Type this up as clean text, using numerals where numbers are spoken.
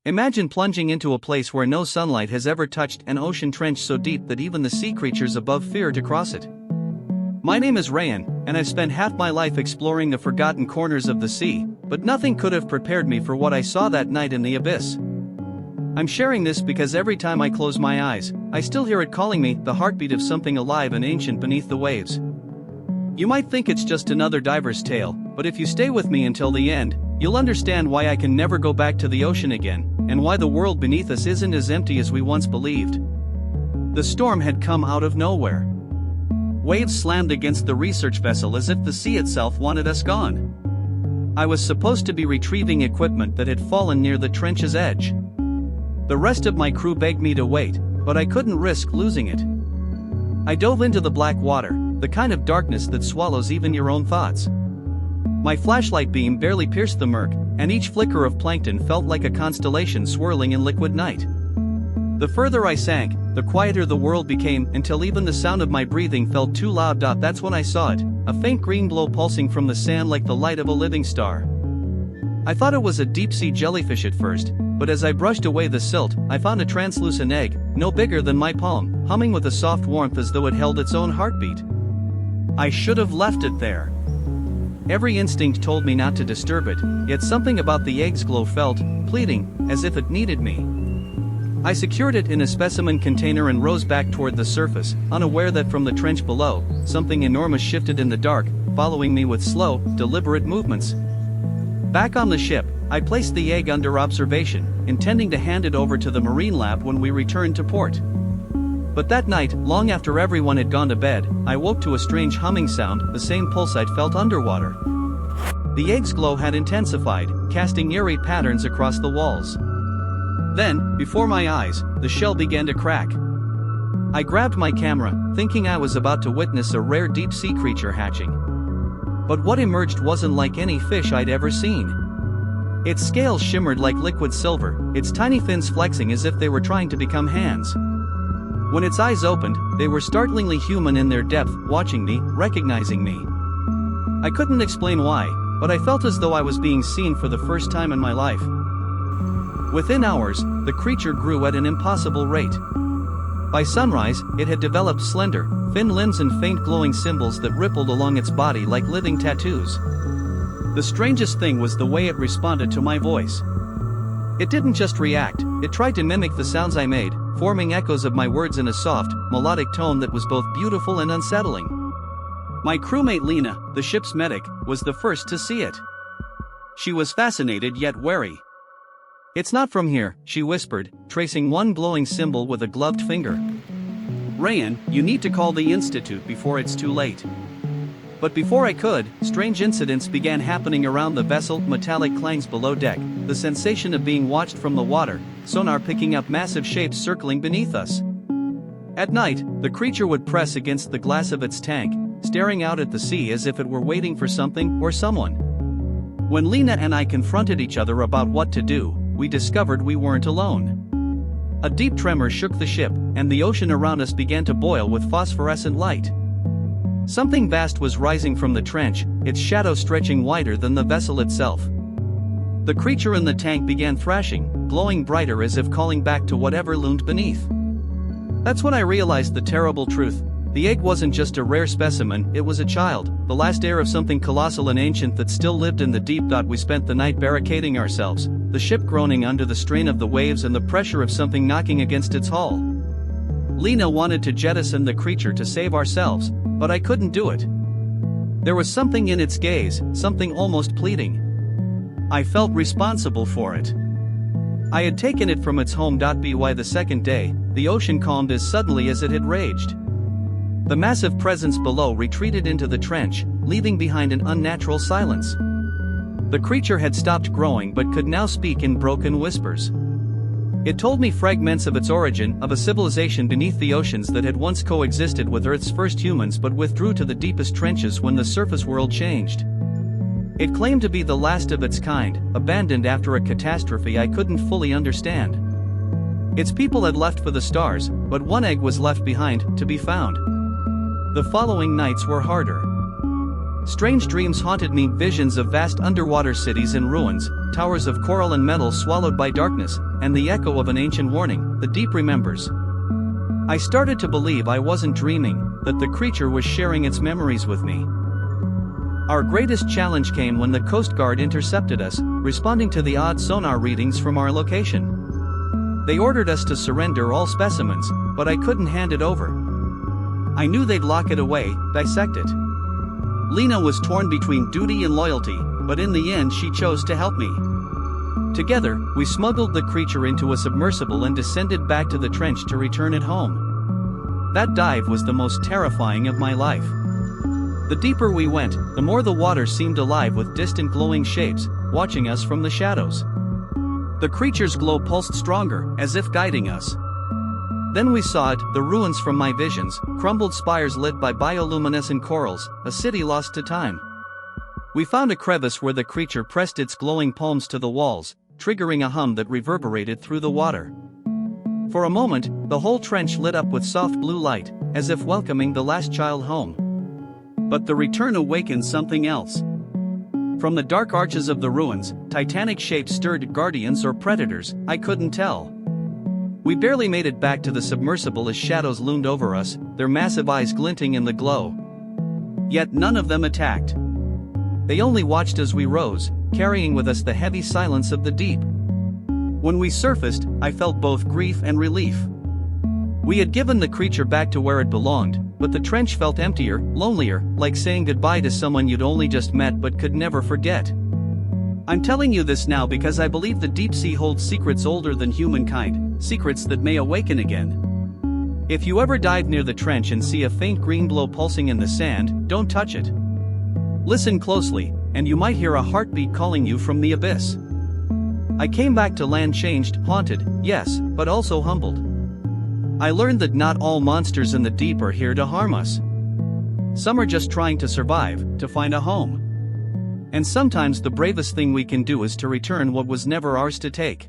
Imagine plunging into a place where no sunlight has ever touched, an ocean trench so deep that even the sea creatures above fear to cross it. My name is Ryan, and I've spent half my life exploring the forgotten corners of the sea, but nothing could have prepared me for what I saw that night in the abyss. I'm sharing this because every time I close my eyes, I still hear it calling me, the heartbeat of something alive and ancient beneath the waves. You might think it's just another diver's tale, but if you stay with me until the end, you'll understand why I can never go back to the ocean again, and why the world beneath us isn't as empty as we once believed. The storm had come out of nowhere. Waves slammed against the research vessel as if the sea itself wanted us gone. I was supposed to be retrieving equipment that had fallen near the trench's edge. The rest of my crew begged me to wait, but I couldn't risk losing it. I dove into the black water, the kind of darkness that swallows even your own thoughts. My flashlight beam barely pierced the murk, and each flicker of plankton felt like a constellation swirling in liquid night. The further I sank, the quieter the world became, until even the sound of my breathing felt too loud. That's when I saw it, a faint green glow pulsing from the sand like the light of a living star. I thought it was a deep-sea jellyfish at first, but as I brushed away the silt, I found a translucent egg, no bigger than my palm, humming with a soft warmth as though it held its own heartbeat. I should have left it there. Every instinct told me not to disturb it, yet something about the egg's glow felt pleading, as if it needed me. I secured it in a specimen container and rose back toward the surface, unaware that from the trench below, something enormous shifted in the dark, following me with slow, deliberate movements. Back on the ship, I placed the egg under observation, intending to hand it over to the marine lab when we returned to port. But that night, long after everyone had gone to bed, I woke to a strange humming sound, the same pulse I'd felt underwater. The egg's glow had intensified, casting eerie patterns across the walls. Then, before my eyes, the shell began to crack. I grabbed my camera, thinking I was about to witness a rare deep-sea creature hatching. But what emerged wasn't like any fish I'd ever seen. Its scales shimmered like liquid silver, its tiny fins flexing as if they were trying to become hands. When its eyes opened, they were startlingly human in their depth, watching me, recognizing me. I couldn't explain why, but I felt as though I was being seen for the first time in my life. Within hours, the creature grew at an impossible rate. By sunrise, it had developed slender, thin limbs and faint glowing symbols that rippled along its body like living tattoos. The strangest thing was the way it responded to my voice. It didn't just react, it tried to mimic the sounds I made, forming echoes of my words in a soft, melodic tone that was both beautiful and unsettling. My crewmate Lena, the ship's medic, was the first to see it. She was fascinated yet wary. "It's not from here," she whispered, tracing one glowing symbol with a gloved finger. "Ryan, you need to call the Institute before it's too late." But before I could, strange incidents began happening around the vessel, metallic clangs below deck, the sensation of being watched from the water, sonar picking up massive shapes circling beneath us. At night, the creature would press against the glass of its tank, staring out at the sea as if it were waiting for something or someone. When Lena and I confronted each other about what to do, we discovered we weren't alone. A deep tremor shook the ship, and the ocean around us began to boil with phosphorescent light. Something vast was rising from the trench, its shadow stretching wider than the vessel itself. The creature in the tank began thrashing, glowing brighter as if calling back to whatever loomed beneath. That's when I realized the terrible truth. The egg wasn't just a rare specimen, it was a child, the last heir of something colossal and ancient that still lived in the deep. We spent the night barricading ourselves, the ship groaning under the strain of the waves and the pressure of something knocking against its hull. Lena wanted to jettison the creature to save ourselves, but I couldn't do it. There was something in its gaze, something almost pleading. I felt responsible for it. I had taken it from its home. By the second day, the ocean calmed as suddenly as it had raged. The massive presence below retreated into the trench, leaving behind an unnatural silence. The creature had stopped growing but could now speak in broken whispers. It told me fragments of its origin, of a civilization beneath the oceans that had once coexisted with Earth's first humans but withdrew to the deepest trenches when the surface world changed. It claimed to be the last of its kind, abandoned after a catastrophe I couldn't fully understand. Its people had left for the stars, but one egg was left behind, to be found. The following nights were harder. Strange dreams haunted me, visions of vast underwater cities in ruins, towers of coral and metal swallowed by darkness, and the echo of an ancient warning, the deep remembers. I started to believe I wasn't dreaming, that the creature was sharing its memories with me. Our greatest challenge came when the Coast Guard intercepted us, responding to the odd sonar readings from our location. They ordered us to surrender all specimens, but I couldn't hand it over. I knew they'd lock it away, dissect it. Lena was torn between duty and loyalty, but in the end she chose to help me. Together, we smuggled the creature into a submersible and descended back to the trench to return it home. That dive was the most terrifying of my life. The deeper we went, the more the water seemed alive with distant glowing shapes, watching us from the shadows. The creature's glow pulsed stronger, as if guiding us. Then we saw it, the ruins from my visions, crumbled spires lit by bioluminescent corals, a city lost to time. We found a crevice where the creature pressed its glowing palms to the walls, triggering a hum that reverberated through the water. For a moment, the whole trench lit up with soft blue light, as if welcoming the last child home. But the return awakened something else. From the dark arches of the ruins, titanic shapes stirred, guardians or predators, I couldn't tell. We barely made it back to the submersible as shadows loomed over us, their massive eyes glinting in the glow. Yet none of them attacked. They only watched as we rose, carrying with us the heavy silence of the deep. When we surfaced, I felt both grief and relief. We had given the creature back to where it belonged, but the trench felt emptier, lonelier, like saying goodbye to someone you'd only just met but could never forget. I'm telling you this now because I believe the deep sea holds secrets older than humankind, secrets that may awaken again. If you ever dive near the trench and see a faint green glow pulsing in the sand, don't touch it. Listen closely, and you might hear a heartbeat calling you from the abyss. I came back to land changed, haunted, yes, but also humbled. I learned that not all monsters in the deep are here to harm us. Some are just trying to survive, to find a home. And sometimes the bravest thing we can do is to return what was never ours to take.